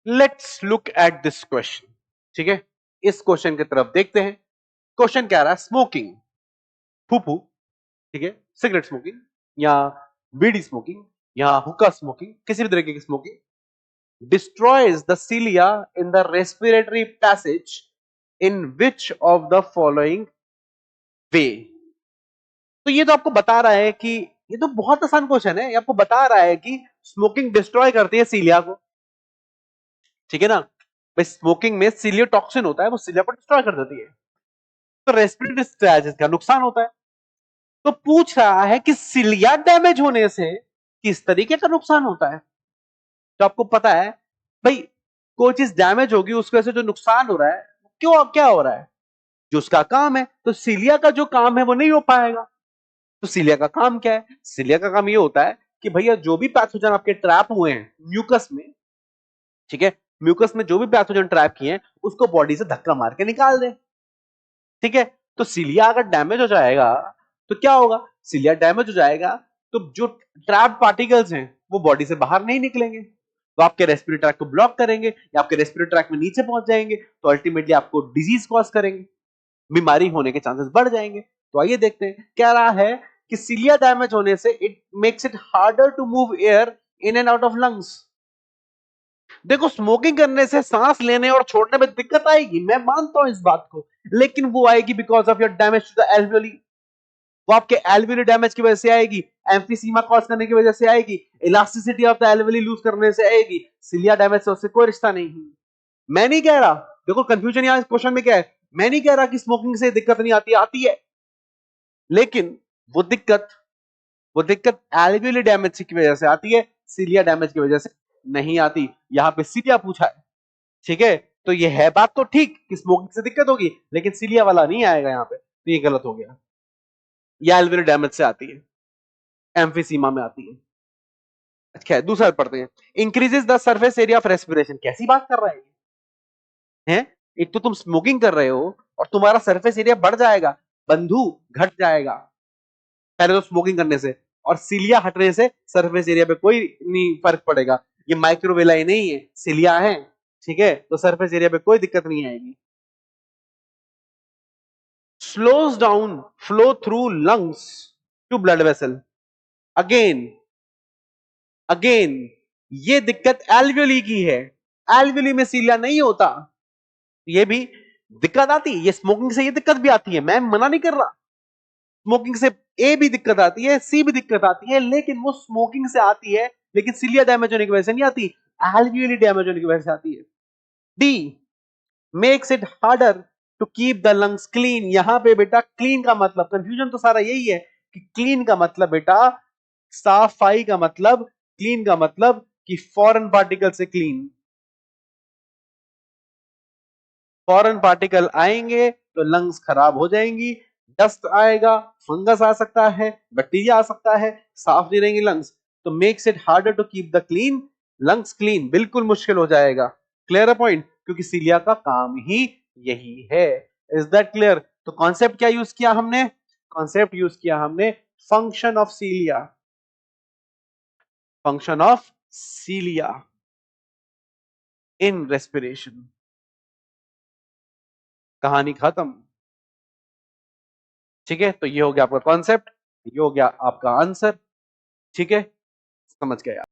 Let's look at this question. ठीक है, इस क्वेश्चन की तरफ देखते हैं। क्वेश्चन क्या रहा है? स्मोकिंग, फूफू, ठीक है, सिगरेट स्मोकिंग या बीड़ी स्मोकिंग या हुक्का स्मोकिंग, किसी भी तरीके की smoking destroys the cilia in the respiratory passage in which of the following way? तो ये तो आपको बता रहा है कि ये तो बहुत आसान क्वेश्चन है। ये आपको बता रहा है कि स्मोकिंग डिस्ट्रॉय करती है सीलिया को, ठीक है ना। भाई स्मोकिंग में सीलियोटॉक्सिन होता है, वो सीलिया को डिस्ट्रॉय कर देती है, तो रेस्पिरेटरी स्ट्रेस का नुकसान होता है। तो पूछ रहा है कि सीलिया डैमेज होने से किस तरीके का नुकसान होता है। तो आपको पता है भाई, कोई चीज डैमेज होगी उसकी वजह से जो नुकसान हो रहा है, क्यों, क्या हो रहा है? जो उसका काम है, तो सीलिया का जो काम है वो नहीं हो पाएगा। तो सीलिया का काम क्या है? सीलिया का काम ये होता है कि भैया जो भी पैथोजन आपके ट्रैप हुए हैं म्यूकस में, ठीक है, म्यूकस में जो भी पैथोजन ट्रैप किए हैं उसको बॉडी से धक्का मार के निकाल दे। ठीक है, तो सीलिया अगर डैमेज हो जाएगा तो क्या होगा? सीलिया डैमेज हो जाएगा तो जो ट्रैप पार्टिकल्स हैं वो बॉडी से बाहर नहीं निकलेंगे, तो आपके रेस्पिरेटरी ट्रैक को ब्लॉक करेंगे या आपके रेस्पिरेटरी ट्रैक में नीचे पहुंच जाएंगे, तो अल्टीमेटली आपको डिजीज कॉज करेंगे, बीमारी होने के चांसेस बढ़ जाएंगे। तो आइए देखते हैं, कह रहा है कि सीलिया डैमेज होने से it makes it harder to move air in and out of lungs. देखो, स्मोकिंग करने से सांस लेने और छोड़ने में दिक्कत आएगी, मैं मानता हूं इस बात को, लेकिन वो आएगी because of your damage to the alveoli. वो आपके एल्वियोली डैमेज की वजह से आएगी, एम्फीसीमा कॉज करने की वजह से आएगी, elasticity of the alveoli lose करने से आएगी। सीलिया डैमेज से उससे कोई रिश्ता नहीं है। मैं नहीं कह रहा, देखो कंफ्यूजन यहां क्वेश्चन में क्या है, मैं नहीं कह रहा कि स्मोकिंग से दिक्कत नहीं आती, आती है, लेकिन वो दिक्कत एल्वियोली डैमेज की वजह से आती है, सीलिया डैमेज की वजह से नहीं आती। यहां पे सीलिया पूछा है, ठीक है, तो ये है बात तो ठीक कि स्मोकिंग से दिक्कत होगी, लेकिन सीलिया वाला नहीं आएगा यहां पे, तो ये गलत हो गया। ये एल्वियोली डैमेज से आती है, एम्फीसीमा में आती है। अच्छा, दूसरा पढ़ते हैं। Increases the surface area of respiration, कैसी बात कर रहा है? एक तो तुम स्मोकिंग कर रहे हो और तुम्हारा सरफेस एरिया बढ़ जाएगा, बंधु घट जाएगा पहले तो स्मोकिंग करने से, और सीलिया हटने से सरफेस एरिया पे कोई नहीं फर्क पड़ेगा। ये माइक्रोवेलाई नहीं है, सीलिया है, ठीक है, तो सरफेस एरिया पे कोई दिक्कत नहीं आएगी। Slows down flow through lungs to blood vessel. Again again ये दिक्कत एल्वियोली की है, एल्वियोली में सीलिया नहीं होता, ये भी दिक्कत आती है। ये स्मोकिंग से ये दिक्कत भी आती है, मैं मना नहीं कर रहा, स्मोकिंग से ए भी दिक्कत आती है, सी भी दिक्कत आती है, लेकिन वो स्मोकिंग से आती है, लेकिन सीलिया डैमेज होने की वजह से नहीं आती, एल्वियोली डैमेज होने की वजह से आती है। The makes it harder to keep the lungs clean. यहां पे बेटा क्लीन का मतलब, कंफ्यूजन तो सारा यही है कि क्लीन का मतलब बेटा सफाई का मतलब, क्लीन का मतलब कि फॉरेन पार्टिकल से क्लीन। फॉरेन पार्टिकल आएंगे तो लंग्स खराब हो जाएंगी, डस्ट आएगा, फंगस आ सकता है, बैक्टीरिया आ सकता है, साफ नहीं रहेंगे लंग्स, तो makes it harder to keep the clean lungs clean, बिल्कुल मुश्किल हो जाएगा। क्लियर पॉइंट, क्योंकि सीलिया का काम ही यही है। Is that clear? तो कॉन्सेप्ट क्या यूज किया हमने? कॉन्सेप्ट यूज किया हमने function of सीलिया, function of सीलिया in respiration. कहानी खत्म। ठीक है, तो ये हो गया आपका कॉन्सेप्ट, ये हो गया आपका आंसर। ठीक है, समझ गए आप।